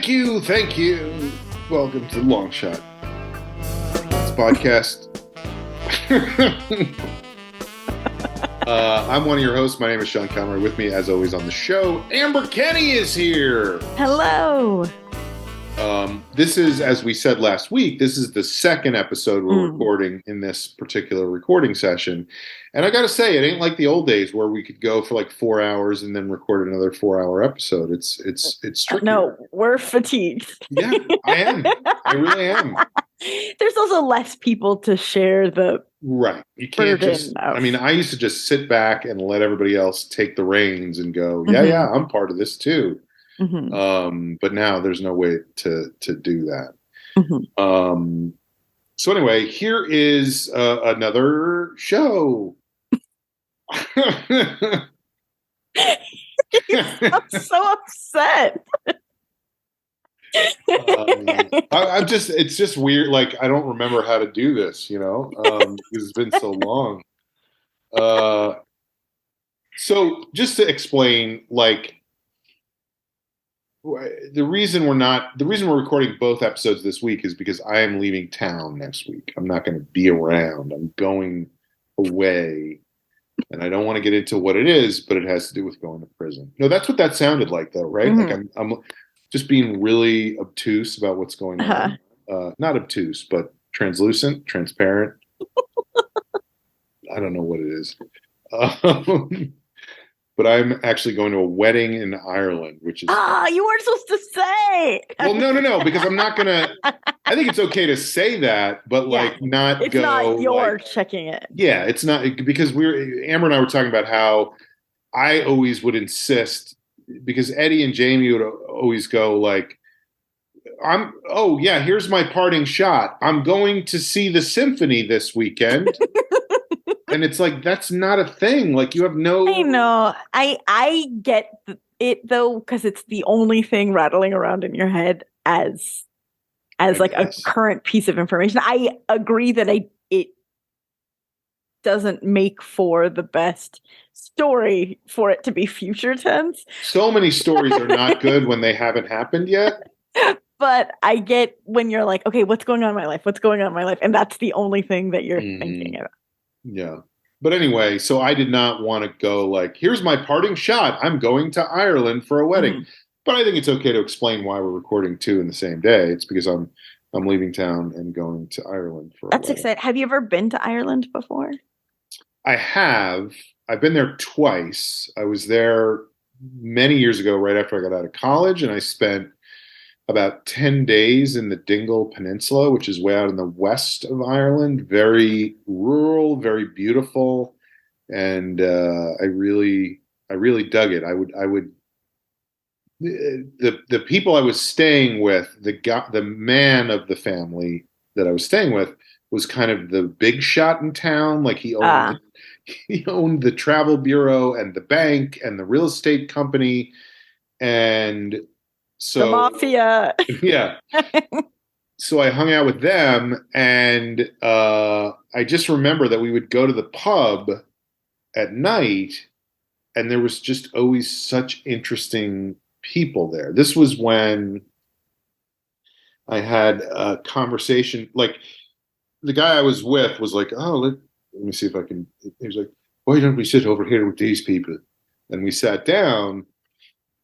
Thank you. Welcome to Long Shot. It's a podcast. I'm one of your hosts. My name is Sean Conroy. With me, as always, on the show, Amber Kenny is here. Hello. This is, as we said last week, this is the second episode we're recording in this particular recording session. And I got to say, it ain't like the old days where we could go for like 4 hours and then record another 4-hour episode. It's tricky. No, we're fatigued. Yeah, I am. I really am. There's also less people to share the right. You can't just. of. I mean, I used to just sit back and let everybody else take the reins and go, yeah, I'm part of this too. Mm-hmm. But now there's no way to do that. Mm-hmm. So anyway, here is another show. I'm so upset. It's just weird. Like, I don't remember how to do this, because it's been so long. So just to explain, like, the reason we're recording both episodes this week is because I am leaving town next week. I'm not going to be around. I'm going away, and I don't want to get into what it is, but it has to do with going to prison. No, that's what that sounded like, though, right? Mm-hmm. Like I'm just being really obtuse about what's going on. Not obtuse, but translucent, transparent. I don't know what it is. But I'm actually going to a wedding in Ireland, which is... you weren't supposed to say! Well, no, because I'm not going to... I think it's okay to say that, but not it's go... It's not your checking it. Yeah, it's not... Because Amber and I were talking about how I always would insist, because Eddie and Jamie would always go like, here's my parting shot. I'm going to see the symphony this weekend. And it's like, that's not a thing. Like, you have no... I know. I get it, though, because it's the only thing rattling around in your head as like a current piece of information. I agree that it doesn't make for the best story for it to be future tense. So many stories are not good when they haven't happened yet. But I get when you're like, okay, what's going on in my life? What's going on in my life? And that's the only thing that you're thinking about. Yeah. But anyway, so I did not want to go like, here's my parting shot. I'm going to Ireland for a wedding. Mm-hmm. But I think it's okay to explain why we're recording two in the same day. It's because I'm leaving town and going to Ireland for a wedding. That's exciting. Have you ever been to Ireland before? I have. I've been there twice. I was there many years ago, right after I got out of college, and I spent about 10 days in the Dingle Peninsula, which is way out in the west of Ireland. Very rural, very beautiful, and I really dug it. The people I was staying with, the man of the family that I was staying with was kind of the big shot in town. Like, he owned the travel bureau and the bank and the real estate company, and so the mafia. Yeah. So I hung out with them, and I just remember that we would go to the pub at night, and there was just always such interesting people there. This was when I had a conversation. Like, the guy I was with was like, let me see if I can. He was like, why don't we sit over here with these people? And we sat down.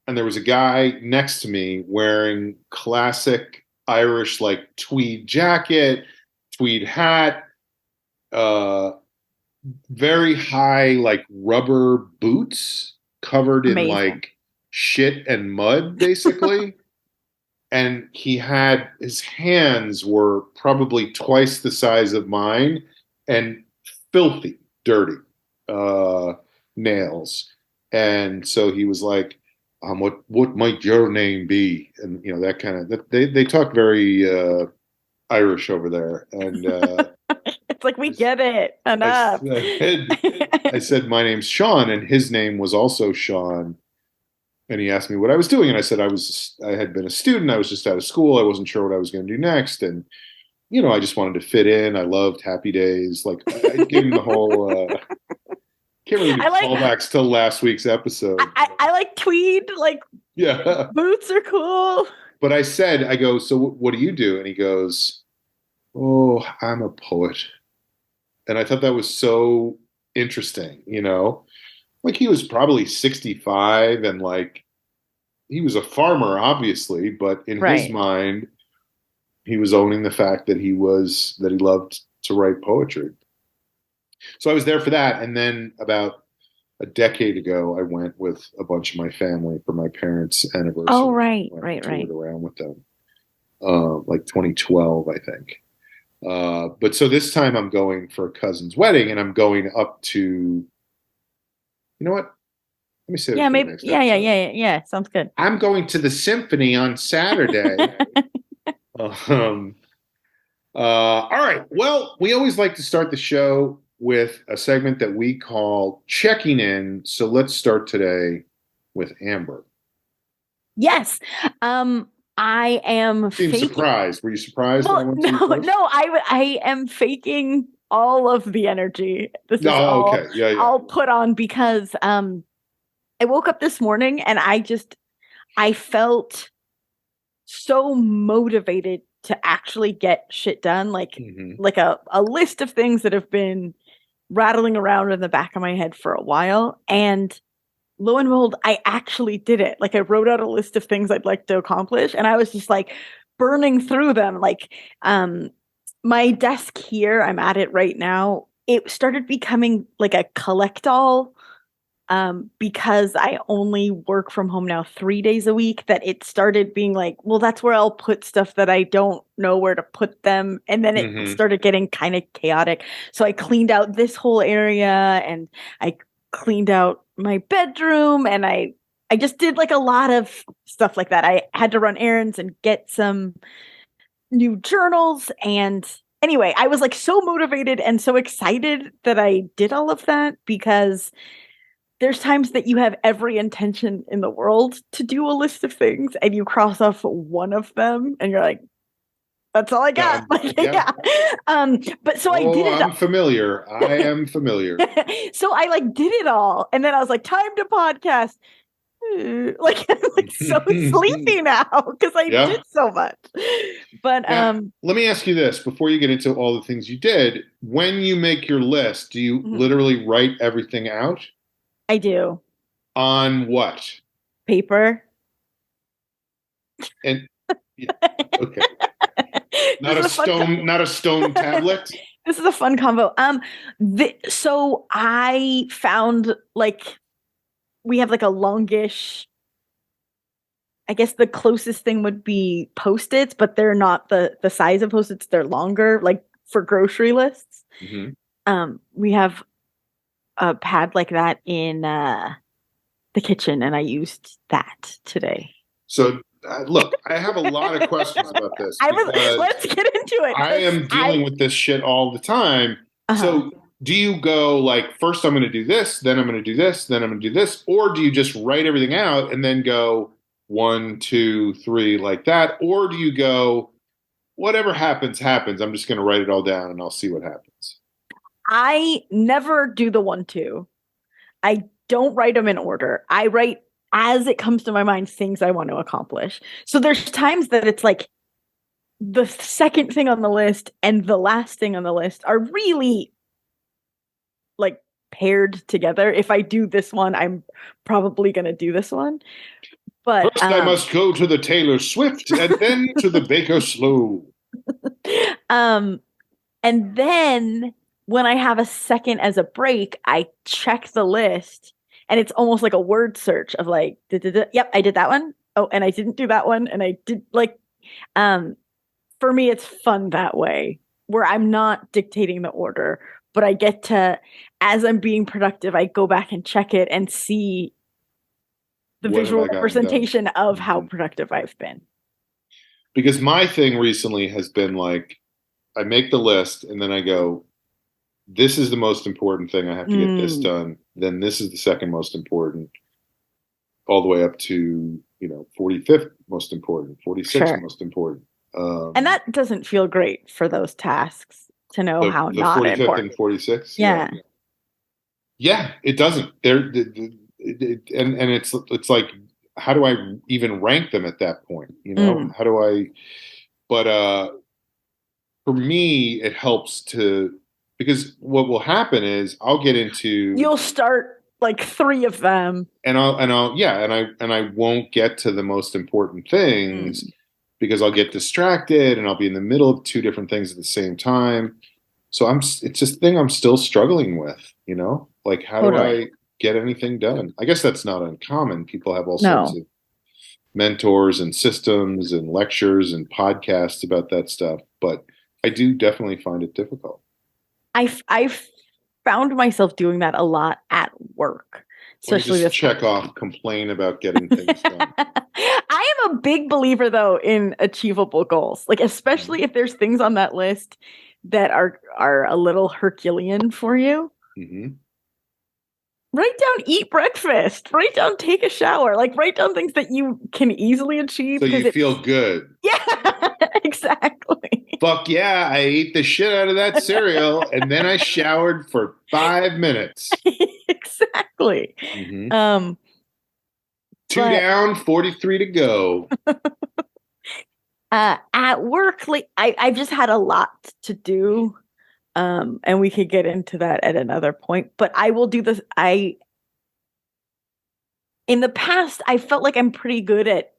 And there was a guy next to me wearing classic Irish, like, tweed jacket, tweed hat, very high, like, rubber boots covered in like shit and mud, basically. And his hands were probably twice the size of mine and filthy, dirty nails. And so he was like, what might your name be? And that kind of they talk very Irish over there, and it's like, we get it enough. I said my name's Sean, and his name was also Sean, and he asked me what I was doing, and I said I had been a student. I was just out of school. I wasn't sure what I was going to do next, and I just wanted to fit in. I loved Happy Days. Like, I gave him the whole. Can't really do callbacks to last week's episode. I like tweed. Like, yeah, boots are cool. but I said, I go, so what do you do? And he goes, oh, I'm a poet. And I thought that was so interesting, you know? Like he was probably 65 and like he was a farmer, obviously, but in his Right. mind, he was owning the fact that he loved to write poetry. So I was there for that. And then about a decade ago, I went with a bunch of my family for my parents' Oh, anniversary. right, Went and right, toured right. around with them, like 2012, I think. But so this time I'm going for a cousin's wedding, and I'm going up to. You know what? Let me save it Yeah, for the maybe. next Yeah, yeah, episode. yeah, yeah. Yeah. Sounds good. I'm going to the symphony on Saturday. Um, all right. Well, we always like to start the show with a segment that we call checking in. So let's start today with Amber. Yes. I am Seemed faking. surprised. Were you surprised that I Well, went to no, you first? no, I am faking all of the energy. This is No, all okay. Yeah, yeah. I'll put on because I woke up this morning and I felt so motivated to actually get shit done. Hmm. Like a list of things that have been rattling around in the back of my head for a while. And lo and behold, I actually did it. Like I wrote out a list of things I'd like to accomplish, and I was just like burning through them. Um, my desk here, I'm at it right now. It started becoming like a collect all because I only work from home now 3 days a week, that it started being like, well, that's where I'll put stuff that I don't know where to put them. And then it Hmm. started getting kind of chaotic. So I cleaned out this whole area and I cleaned out my bedroom and I just did like a lot of stuff like that. I had to run errands and get some new journals. And anyway, I was like so motivated and so excited that I did all of that because there's times that you have every intention in the world to do a list of things and you cross off one of them and you're like, that's all I got. Done. Like, Yeah. yeah. But so I Oh, did I'm familiar. I am familiar. it. So I like did it all. And then I was like, time to podcast. Like I'm like so sleepy now because I Yeah. did so much. But Now, let me ask you this before you get into all the things you did. When you make your list, do you mhm, literally write everything out I do. on what? Paper. And yeah, okay, This is a fun not a stone tablet. this is a fun combo. So I found like we have like a longish. I guess the closest thing would be Post-its, but they're not the size of Post-its. They're longer, like for grocery lists. Hmm. We have a pad like that in the kitchen, and I used that today. So, look, I have a lot of questions about this I was because let's get into it I because am dealing with this shit all the time. uh-huh. So, do you go like, first I'm going to do this, then I'm going to do this, then I'm going to do this, or do you just write everything out and then go one, two, three, like that? Or do you go, whatever happens, happens. I'm just going to write it all down and I'll see what happens. I never do the 1-2. I don't write them in order. I write as it comes to my mind things I want to accomplish. So there's times that it's like the second thing on the list and the last thing on the list are really like paired together. If I do this one, I'm probably going to do this one. But First, I must go to the Taylor Swift and then to the Baker Slow. um and then when I have a second as a break, I check the list and it's almost like a word search of like, yep, I did that one. Oh, and I didn't do that one. And I did like, um, for me, it's fun that way where I'm not dictating the order, but I get to, as I'm being productive, I go back and check it and see the What have visual I gotten done? representation of how Mhm. productive I've been. Because my thing recently has been like, I make the list and then I go, this is the most important thing. I have to get this Mm, done. Then this is the second most important, all the way up to, 45th most important, 46th sure. most important. And Um, that doesn't feel great for those tasks to know the how the not 45th important. and 46th. Yeah. Yeah. Yeah, it doesn't. And it's like how do I even rank them at that point? You know, Mm. how do I? But for me, it helps to because what will happen is I'll get into You'll start like 3 of them. and I'll yeah, and I won't get to the most important things Mm. because I'll get distracted and I'll be in the middle of two different things at the same time. So it's just a thing I'm still struggling with, you know? Like how do Totally. I get anything done? I guess that's not uncommon. People have all sorts No. of mentors and systems and lectures and podcasts about that stuff, but I do definitely find it difficult. I've found myself doing that a lot at work, Let me especially just this. check off complain about getting things done. I am a big believer though in achievable goals. Like especially if there's things on that list that are a little Herculean for you. Mm-hmm. Write down eat breakfast. Write down take a shower. Like write down things that you can easily achieve So because you it feel good. yeah, exactly. Fuck yeah, I ate the shit out of that cereal and then I showered for 5 minutes. Exactly. Mm-hmm. Um Two but down, 43 to go. at work, like I've just had a lot to do. And we could get into that at another point. But I will do this. In the past, I felt like I'm pretty good at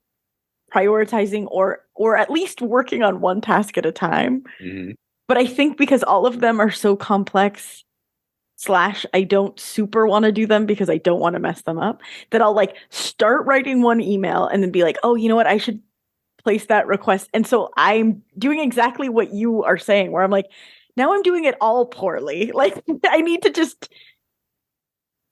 prioritizing or at least working on one task at a time. Mm-hmm. But I think because all of them are so complex, slash, I don't super want to do them because I don't want to mess them up, that I'll like start writing one email and then be like, oh, you know what? I should place that request. And so I'm doing exactly what you are saying, where I'm like, now I'm doing it all poorly. Like I need to just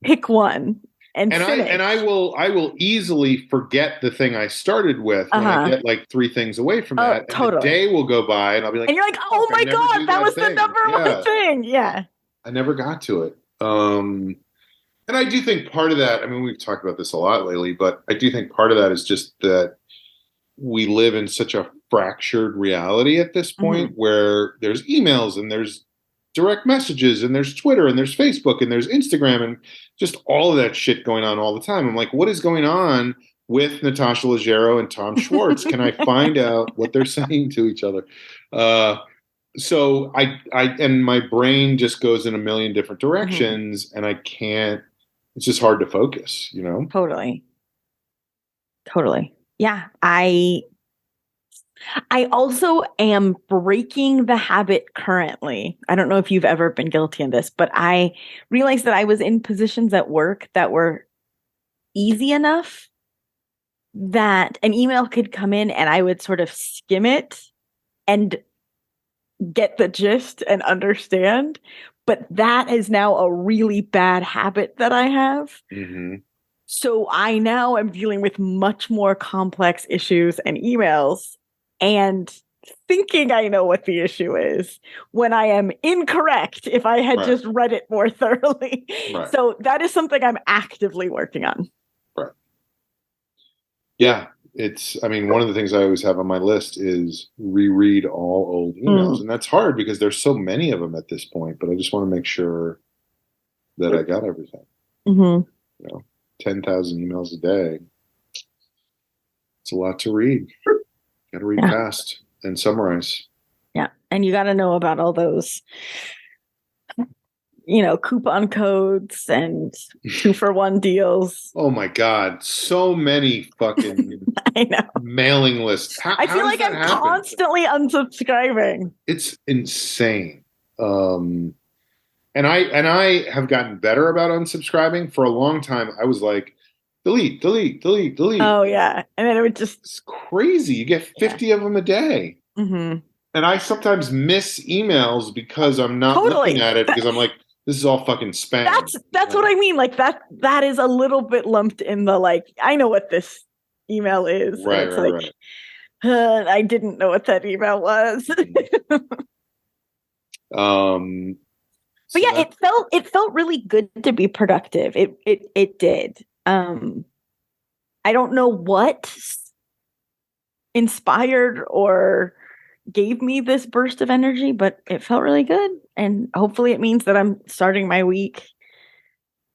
pick one and And finish. I will easily forget the thing I started with when I Uh-huh. get like three things away from Oh, that, and the totally. day will go by, and I'll be like, And you're like, "Fuck, oh I my never God, do that that was the thing." number one Yeah, thing. Yeah. I never got to it. And I do think part of that. I mean, we've talked about this a lot lately, but I do think part of that is just that we live in such a fractured reality at this point Mm-hmm. where there's emails and there's direct messages and there's Twitter and there's Facebook and there's Instagram and just all of that shit going on all the time. I'm like, what is going on with Natasha Leggero and Tom Schwartz? Can I find out what they're saying to each other? Uh, so and my brain just goes in a million different Mm-hmm. directions and I can't, it's just hard to focus, you know? Totally. Totally. Yeah. I also am breaking the habit currently. I don't know if you've ever been guilty of this, but I realized that I was in positions at work that were easy enough that an email could come in and I would sort of skim it and get the gist and understand. But that is now a really bad habit that I have. Mm-hmm. So I now am dealing with much more complex issues and emails and thinking I know what the issue is when I am incorrect if I had Right, just read it more thoroughly. right, So that is something I'm actively working on. right. Yeah, I mean, one of the things I always have on my list is reread all old emails. Mm. And that's hard because there's so many of them at this point, but I just want to make sure that I got everything. Mm-hmm. You know, 10,000 emails a day. It's a lot to read. Got to read Yeah. fast and summarize. Yeah. And you got to know about all those, coupon codes and 2-for-1 deals. Oh my God, so many fucking I know. mailing lists. I How feel does like that I'm happen? constantly unsubscribing. It's insane. And I have gotten better about unsubscribing. For a long time, I was like, delete, delete, delete, delete. Oh yeah, and then it would just It's crazy. You get 50 of them a day. Mm-hmm. And I sometimes miss emails because I'm not looking Totally. at it because I'm like, this is all fucking spam. That's what I mean. Like that is a little bit lumped in the like, I know what this email is. Right, and it's right, like, right. I didn't know what that email was. Um, But so yeah, that, it felt really good to be productive. It did. I don't know what inspired or gave me this burst of energy, but it felt really good. And hopefully it means that I'm starting my week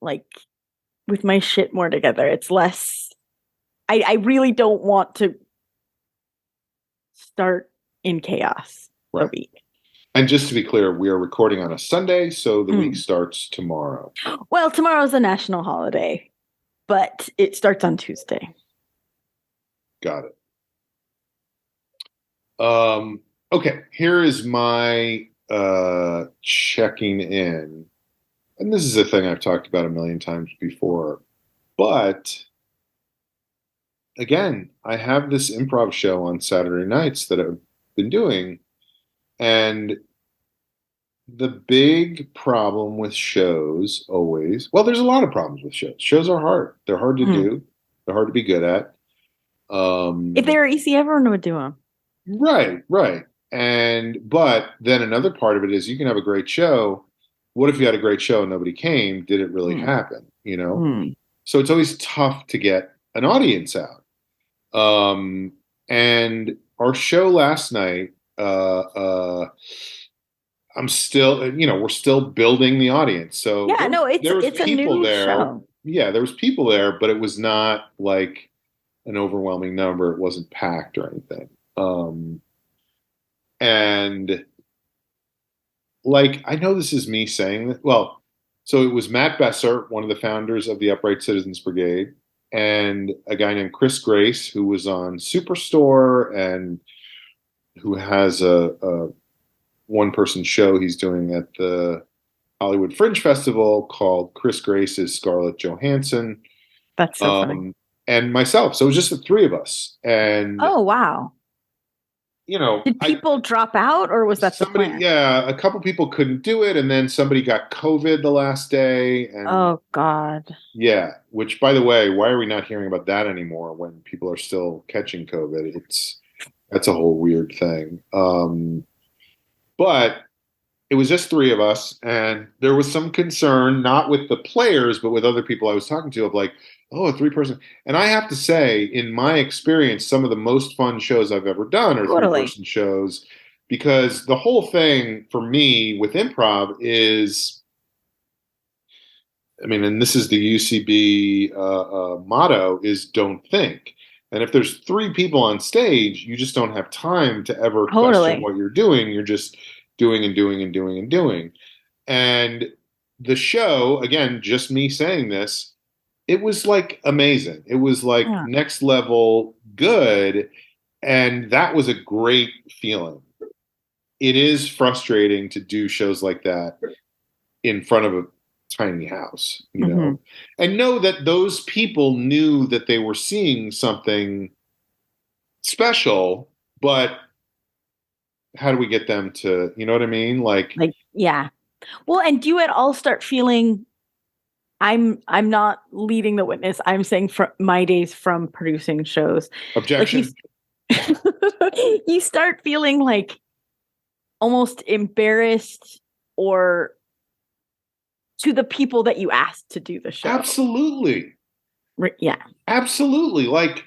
like with my shit more together. It's less I really don't want to start in chaos the Right. week. And just to be clear, we are recording on a Sunday, so the week Mm. starts tomorrow. Well, tomorrow's a national holiday, but it starts on Tuesday. Got it. Okay, here is my checking in. And this is a thing I've talked about a million times before. But again, I have this improv show on Saturday nights that I've been doing. And the big problem with shows always, well, there's a lot of problems with shows. Shows are hard. They're hard to Mm. do. They're hard to be good at. If they were easy, everyone would do them. Right, right. But then another part of it is you can have a great show. What if you had a great show and nobody came? Did it really Mm. happen? You know? Mm. So it's always tough to get an audience out. And our show last night, I'm still, we're still building the audience. So Yeah, no, there was it's a people new there. show. Yeah, there was people there, but it was not like an overwhelming number. It wasn't packed or anything. And like, I know this is me saying that. Well, so it was Matt Besser, one of the founders of the Upright Citizens Brigade, and a guy named Chris Grace, who was on Superstore and who has a one-person show he's doing at the Hollywood Fringe Festival called Chris Grace's Scarlett Johansson, That's so funny. and myself. So it was just the three of us. And, Oh, wow. Did I people drop out or was that the somebody, plan? yeah, a couple people couldn't do it, and then somebody got COVID the last day, and Oh, God. yeah, which by the way, why are we not hearing about that anymore when people are still catching COVID? That's a whole weird thing. But it was just three of us, and there was some concern, not with the players, but with other people I was talking to, of like, oh, a three-person. And I have to say, in my experience, some of the most fun shows I've ever done are Totally. three-person shows, because the whole thing for me with improv is, I mean, and this is the UCB motto, is don't think. And if there's three people on stage, you just don't have time to ever question Totally. what you're doing. You're just doing and doing and doing and doing. And the show, again, just me saying this, it was like amazing. It was like Yeah. next level good. And that was a great feeling. It is frustrating to do shows like that in front of a tiny house, Mhm. and know that those people knew that they were seeing something special, but how do we get them to, you know what I mean? Like, Yeah. Well, and do you at all start feeling I'm not leading the witness. I'm saying from my days from producing shows. Like you objection. you start feeling like almost embarrassed or to the people that you asked to do the show. Absolutely. Yeah. Absolutely. Like,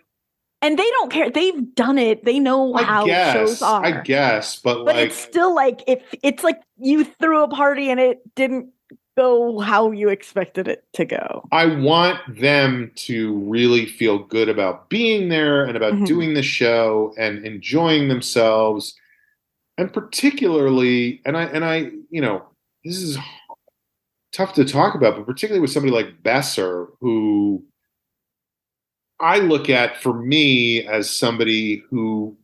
and they don't care. They've done it. They know how shows are. I guess, but But like, it's still like if it's like you threw a party and it didn't go how you expected it to go. I want them to really feel good about being there and about doing the show and enjoying themselves. And particularly, and I, this is tough to talk about, but particularly with somebody like Besser, who I look at for me as somebody who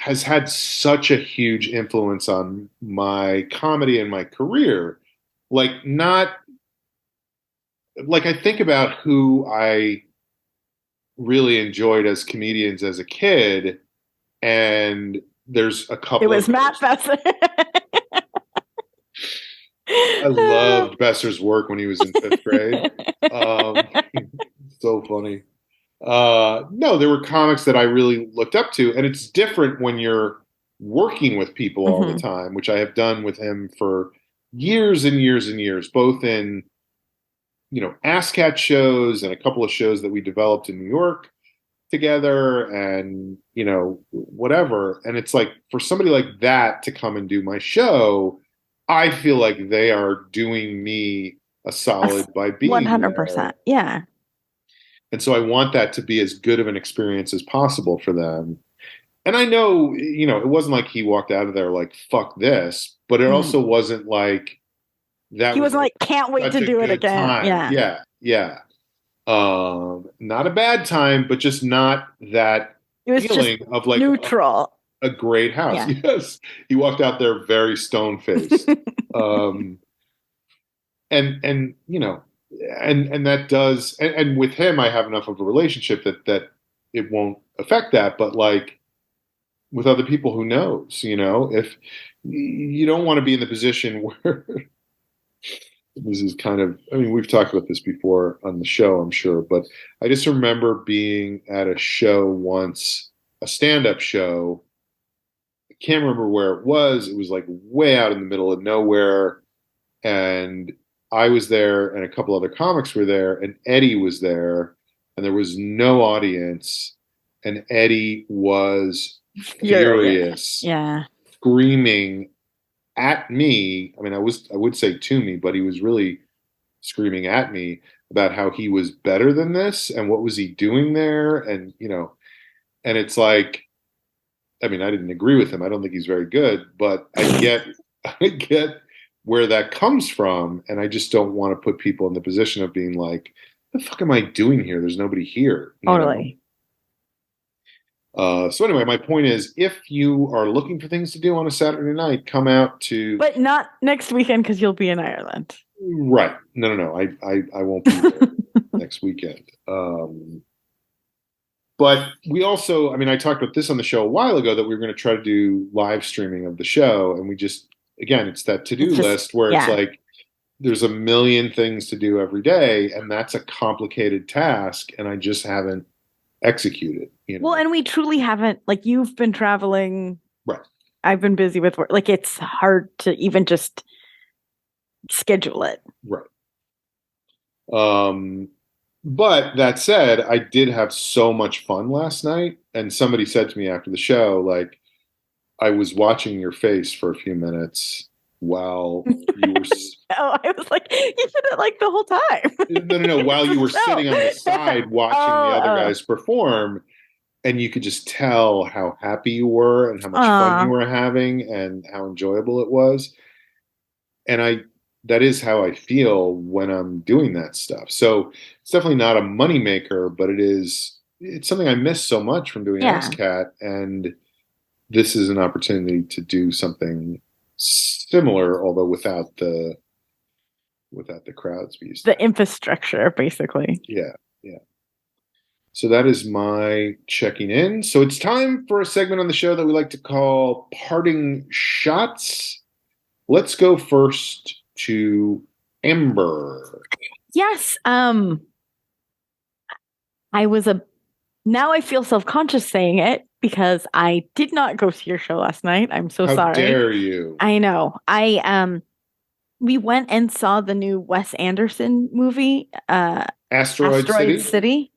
has had such a huge influence on my comedy and my career. Like, not like I think about who I really enjoyed as comedians as a kid, and there's a couple. It was Matt Besser. I loved Besser's work when he was in fifth grade. So funny. No, there were comics that I really looked up to, and it's different when you're working with people all the time, which I have done with him for years and years and years, both in ASCAT shows and a couple of shows that we developed in New York together, and whatever. And it's like, for somebody like that to come and do my show, I feel like they are doing me a solid by being 100%. there. Yeah. And so I want that to be as good of an experience as possible for them. And I know, it wasn't like he walked out of there like, fuck this, but it Mm. also wasn't like that He was wasn't like like, can't wait such to a do it good again. time. Yeah. Yeah, yeah. Not a bad time, but just not that It was just feeling of like neutral. a great house. Yeah. Yes. He walked out there very stone faced. Um, and and that does, and with him I have enough of a relationship that it won't affect that, but like with other people, who knows, if you don't want to be in the position where this is kind of, I mean, we've talked about this before on the show, I'm sure, but I just remember being at a show once, a stand-up show. I can't remember where it was. It was like way out in the middle of nowhere, and I was there, and a couple other comics were there, and Eddie was there, and there was no audience, and Eddie was Furious. furious, Yeah. screaming at me. I mean, I would say to me, but he was really screaming at me about how he was better than this and what was he doing there, and and it's like, I mean, I didn't agree with him. I don't think he's very good, but I get I get where that comes from, and I just don't want to put people in the position of being like, "The fuck am I doing here? There's nobody here," Totally. So anyway, my point is, if you are looking for things to do on a Saturday night, come out to. But not next weekend because you'll be in Ireland. Right. No. I won't be there next weekend. But we also, I mean, I talked about this on the show a while ago that we were going to try to do live streaming of the show. And we just, again, it's that to-do It's just, list where it's yeah. like, there's a million things to do every day. And that's a complicated task. And I just haven't executed, Well, and we truly haven't, like, you've been traveling. Right. I've been busy with work. Like, it's hard to even just schedule it. Right. But that said, I did have so much fun last night. And somebody said to me after the show, like, I was watching your face for a few minutes while you were. Oh, I was like, you did it like the whole time. No. While you were sitting on the side watching the other guys perform, and you could just tell how happy you were and how much fun you were having and how enjoyable it was. And that is how I feel when I'm doing that stuff. So it's definitely not a moneymaker, but it's something I miss so much from doing ASCAT. And this is an opportunity to do something similar, although without the crowds we used to the infrastructure, basically. Yeah. So that is my checking in. So it's time for a segment on the show that we like to call Parting Shots. Let's go first to Amber. Yes. Now I feel self-conscious saying it because I did not go to your show last night. I'm so sorry. How dare you? I know. We went and saw the new Wes Anderson movie, Asteroid City.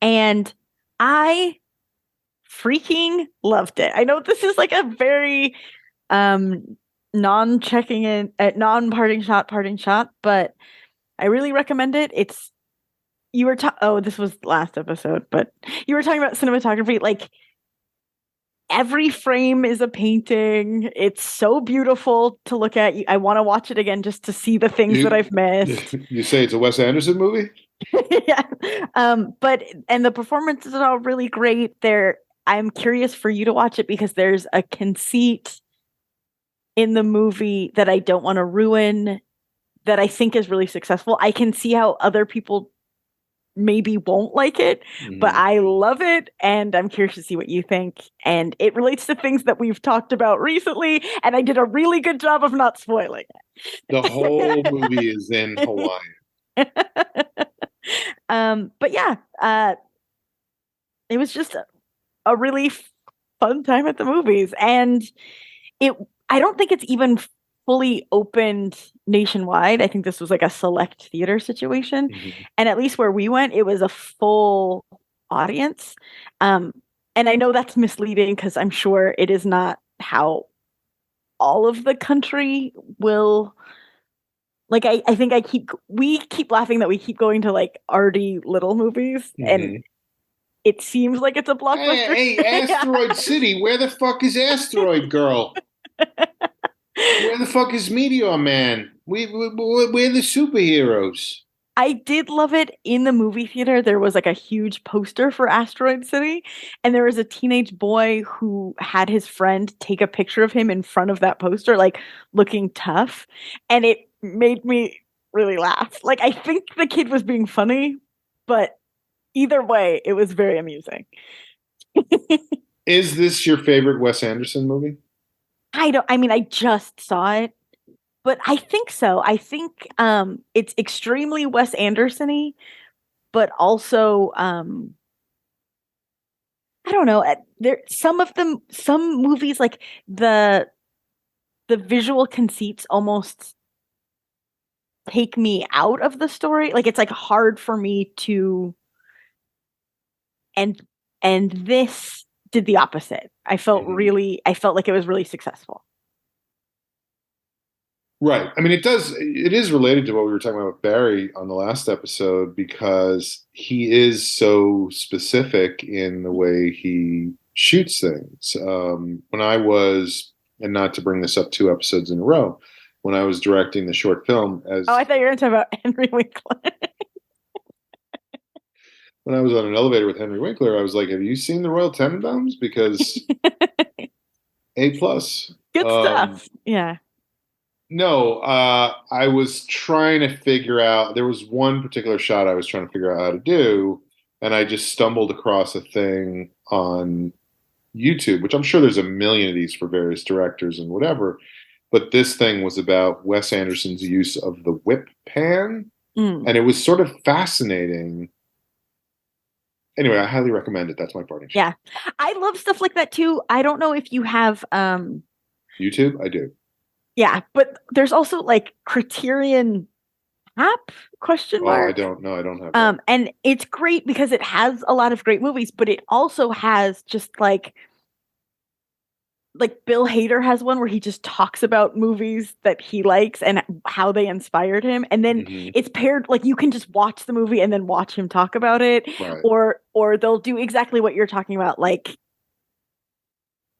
And I freaking loved it. I know this is like a very non-parting shot, but I really recommend it. This was last episode, but you were talking about cinematography. Like, every frame is a painting. It's so beautiful to look at. I want to watch it again just to see the things that I've missed. You say it's a Wes Anderson movie? Yeah. And the performances are all really great. I'm curious for you to watch it because there's a conceit in the movie that I don't want to ruin that I think is really successful. I can see how other people maybe won't like it, but I love it, and I'm curious to see what you think. And it relates to things that we've talked about recently, and I did a really good job of not spoiling it. The whole movie is in Hawaiian. But yeah, it was just a really fun time at the movies, and I don't think it's even fully opened nationwide. I think this was like a select theater situation. And at least where we went, it was a full audience. And I know that's misleading because I'm sure it is not how all of the country will Like I think we keep laughing that we keep going to like arty little movies, and Mm-hmm. it seems like it's a blockbuster. Hey, Asteroid City, where the fuck is Asteroid Girl? Where the fuck is Meteor Man? We're the superheroes. I did love it in the movie theater. There was like a huge poster for Asteroid City, and there was a teenage boy who had his friend take a picture of him in front of that poster, like looking tough. And it made me really laugh. Like, I think the kid was being funny, but either way, it was very amusing. Is this your favorite Wes Anderson movie? I mean, I just saw it, but I think so. I think it's extremely Wes Anderson-y, but also I don't know. There some of them, some movies like the the visual conceits almost take me out of the story. Like it's like hard for me to and and this did the opposite. Mhm. I felt like it was really successful. Right. I mean, it is related to what we were talking about with Barry on the last episode because he is so specific in the way he shoots things. When I was, and not to bring this up 2 episodes in a row, when I was directing the short film, Oh, I as thought you were going to talk about Henry Winkler. when I was on an elevator with Henry Winkler, I was like, "Have you seen the Royal Tenenbaums?" Because A plus. Good Um, stuff. Yeah. No, I was trying to figure out. There was one particular shot I was trying to figure out how to do, and I just stumbled across a thing on YouTube, which I'm sure there's a million of these for various directors and whatever. But this thing was about Wes Anderson's use of the whip pan, Mm. and it was sort of fascinating. Anyway, I highly recommend it. That's my parting shot. Yeah. I love stuff like that too. I don't know if you have YouTube, I do. yeah, but there's also like Criterion app question Oh, I mark. don't know. I don't have that. And it's great because it has a lot of great movies, but it also has just like Bill Hader has one where he just talks about movies that he likes and how they inspired him, and then Hmm. it's paired like you can just watch the movie and then watch him talk about it, Right. or they'll do exactly what you're talking about, like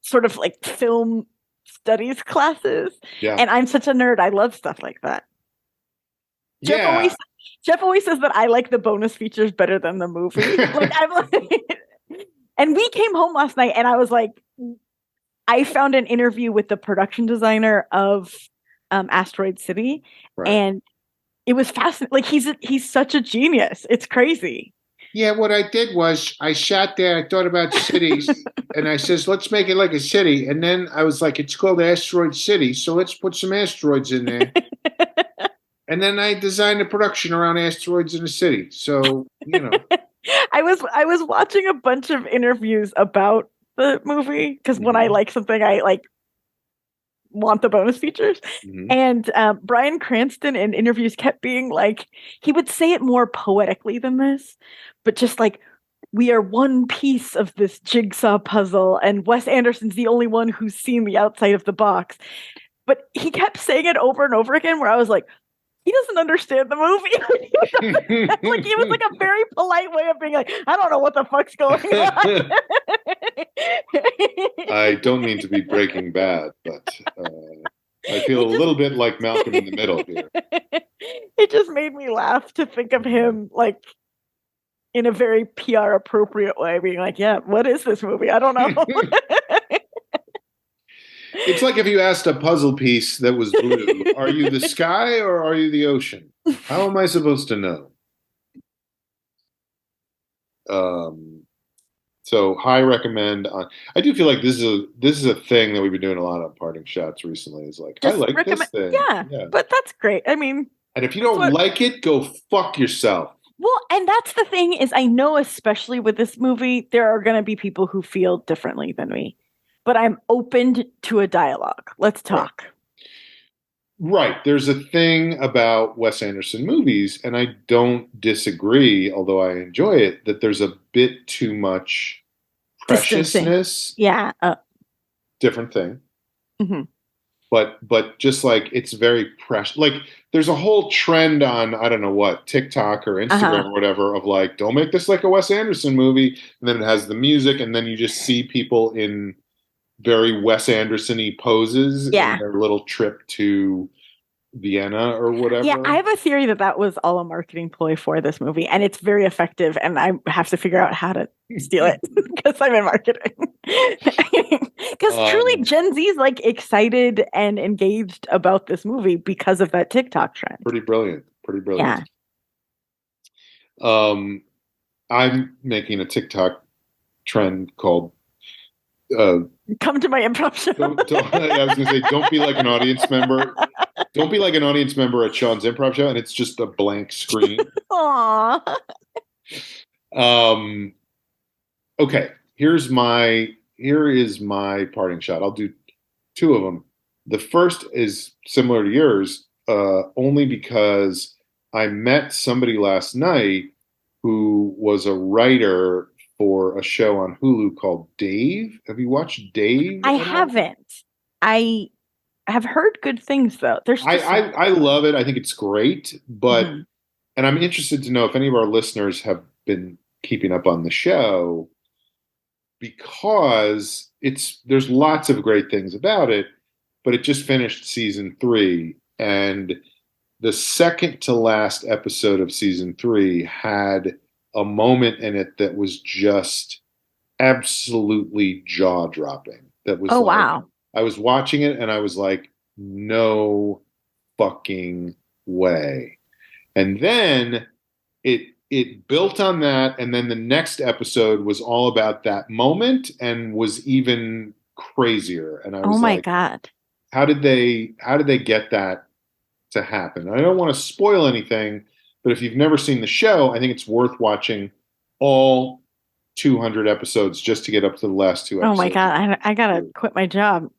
sort of like film studies classes. Yeah. And I'm such a nerd. I love stuff like that. Jeff Yeah. always Jeff always says that I like the bonus features better than the movie. Like I'm like and we came home last night and I was like I found an interview with the production designer of Asteroid City, Right. and it was fascinating. Like he's such a genius. It's crazy. Yeah, what I did was I sat there, I thought about cities, and I says, let's make it like a city. And then I was like, it's called Asteroid City, so let's put some asteroids in there. And then I designed a production around asteroids in a city. So, I was watching a bunch of interviews about the movie because when I mhm, like something, I like want the bonus features. mhm. And Bryan Cranston in interviews kept being like, he would say it more poetically than this, but just like, we are one piece of this jigsaw puzzle, and Wes Anderson's the only one who's seen the outside of the box. But he kept saying it over and over again, where I was like, he doesn't understand the movie. Like he was like a very polite way of being like, I don't know what the fuck's going on. I don't mean to be Breaking Bad, but I feel it a just little bit like Malcolm in the Middle here. it just made me laugh to think of him like in a very PR appropriate way, being like, yeah, what is this movie? I don't know. It's like if you asked a puzzle piece that was blue, are you the sky or are you the ocean? How am I supposed to know? Um, so high recommend on. I do feel like this is a thing that we've been doing a lot on parting shots recently. Is like I Just like this recommend, thing, yeah, yeah. but that's great. I mean, And if you that's don't what like it, go fuck yourself. well, and that's the thing is I know especially with this movie, there are going to be people who feel differently than me, but I'm open to a dialogue. Let's Right. talk. Right. There's a thing about Wes Anderson movies, and I don't disagree, although I enjoy it, that there's a bit too much Distancing. preciousness. Yeah. Different thing. Mhm. but just like it's very precious. Like there's a whole trend on I don't know what TikTok or Instagram Uh-huh. or whatever of like don't make this like a Wes Anderson movie, and then it has the music, and then you just see people in very Wes Anderson-y poses in Yeah. their little trip to Vienna or Yeah, I whatever. have a theory that that was all a marketing ploy for this movie, and it's very effective. And I have to figure out how to steal it because I'm in marketing. Because truly, Um, Gen Z is like excited and engaged about this movie because of that TikTok trend. Pretty brilliant. Pretty brilliant. Yeah, Um, I'm making a TikTok trend called uh, come to my improv show. I was going to say, don't be like an audience member. Don't be like an audience member at Sean's improv show, and it's just a blank screen. Aw. Um, okay, here is my parting shot. I'll do two of them. The first is similar to yours, only because I met somebody last night who was a writer for a show on Hulu called Dave. Have you watched Dave I at all? haven't. I have heard good things though. There's I, just I so I love it. I think it's great, but Mhm. and I'm interested to know if any of our listeners have been keeping up on the show because it's there's lots of great things about it, but it just finished season 3 and the second to last episode of season 3 had a moment in it that was just absolutely jaw dropping. That was Oh like wow. I was watching it and I was like, no fucking way. And then it built on that, and then the next episode was all about that moment and was even crazier. And I Oh was my like, God. how did they get that to happen? I don't want to spoil anything, but if you've never seen the show, I think it's worth watching all 200 episodes just to get up to the last two Oh my episodes. God. I gotta quit my job.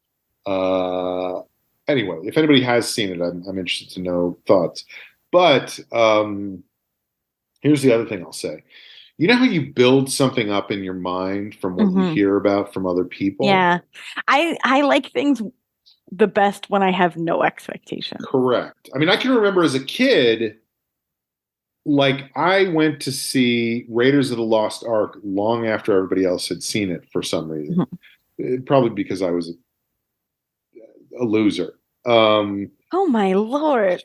Uh, anyway, if anybody has seen it, I'm interested to know thoughts. But here's the other thing I'll say. You know how you build something up in your mind from what you Hmm. hear about from other people? Yeah. I like things the best when I have no expectation. Correct. I mean, I can remember as a kid, like I went to see Raiders of the Lost Ark long after everybody else had seen it for some reason. Mhm. Probably because I was a loser. Um, Oh my Lord.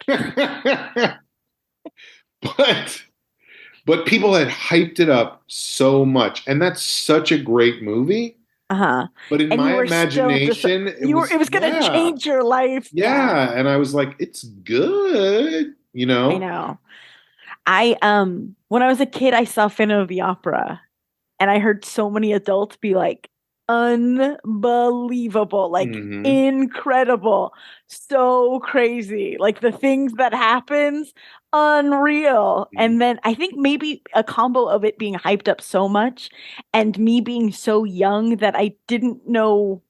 but people had hyped it up so much, and that's such a great movie. Uh-huh. But in And you my were still just imagination, you were it was gonna change your life. Yeah, yeah, and I was like, it's good, you I know. know. I when I was a kid I saw Phantom of the Opera and I heard so many adults be like, unbelievable, like Hmm. incredible, so crazy, like the things that happens, unreal. And then I think maybe a combo of it being hyped up so much and me being so young that I didn't know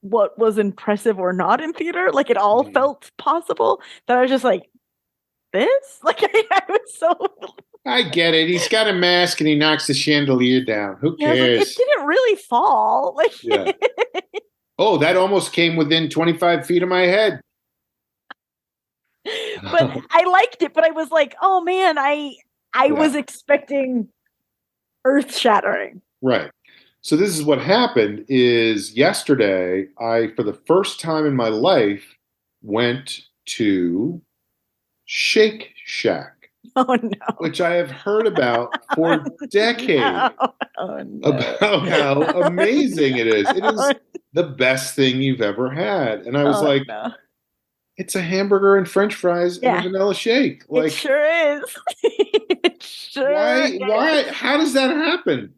what was impressive or not in theater, like it all felt possible, that I was just like, this? Like I was so I get it. He's got a mask and he knocks the chandelier down. Who yeah, I was like, it cares? didn't really fall. Yeah. Like Oh, that almost came within 25 feet of my head. but I liked it, but I was like, oh man, I Yeah. was expecting earth shattering. Right. So this is what happened is yesterday I for the first time in my life went to Shake Shack, Oh no. which I have heard about for decades No. Oh no. about how amazing it is. It Oh, is the best thing you've ever had. And I was oh like, no. it's a hamburger and french fries and a Yeah, vanilla shake. it Like, sure is. It sure why, is. how does that happen?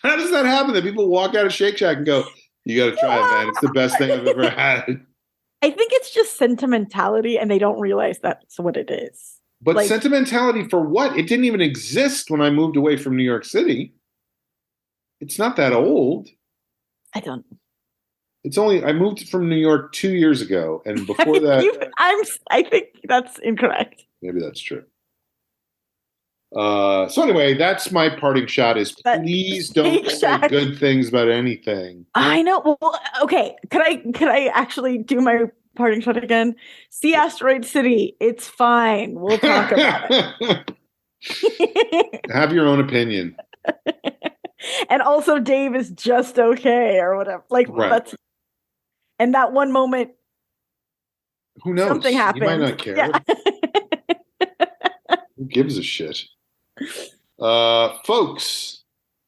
How does that happen that people walk out of Shake Shack and go, you got to try it, man. It's the best thing I've ever had. I think it's just sentimentality and they don't realize that's what it is. But Like, sentimentality for what? It didn't even exist when I moved away from New York City. It's not that old. I don't I moved from New York 2 years ago. And before that, I think that's incorrect. maybe that's true. So anyway, that's my parting shot is That please don't Shake say Shack. good things about anything. I know. Well, okay. Could I actually do my parting shot again? See Asteroid City. It's fine. We'll talk about it. Have your own opinion. And also Dave is just okay or whatever. Like Right. that's and that one moment Who knows? something You might happened. not care. Yeah. Who gives a shit? Folks,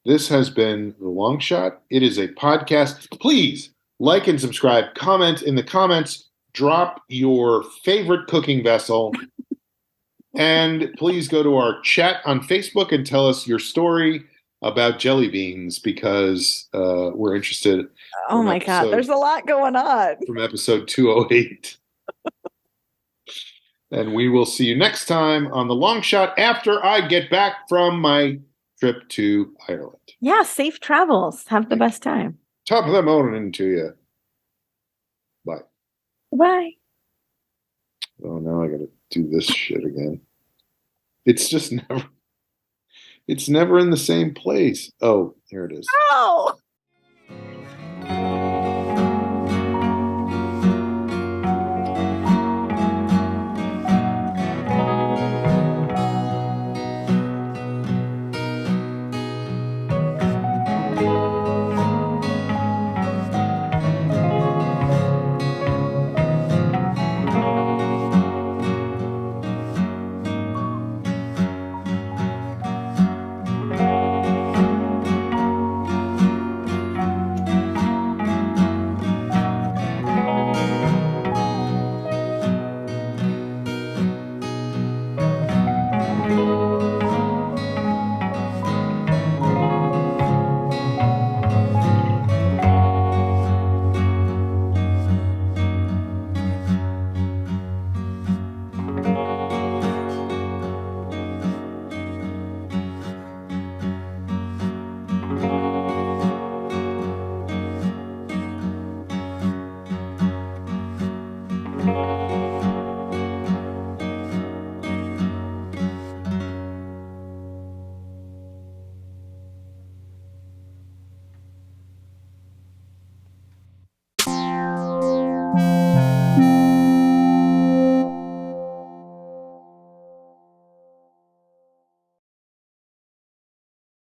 this has been The Long Shot. It is a podcast. Please like and subscribe. Comment in the comments. Drop your favorite cooking vessel. And please go to our chat on Facebook and tell us your story about jelly beans because we're interested. Oh my God. There's a lot going on. From episode 208. And we will see you next time on The Long Shot after I get back from my trip to Ireland. Yeah, safe travels. Have the best time. Top of the morning to you. Bye. Bye. Oh, now I got to do this shit again. It's just never. It's never in the same place. Oh, here it is. Oh.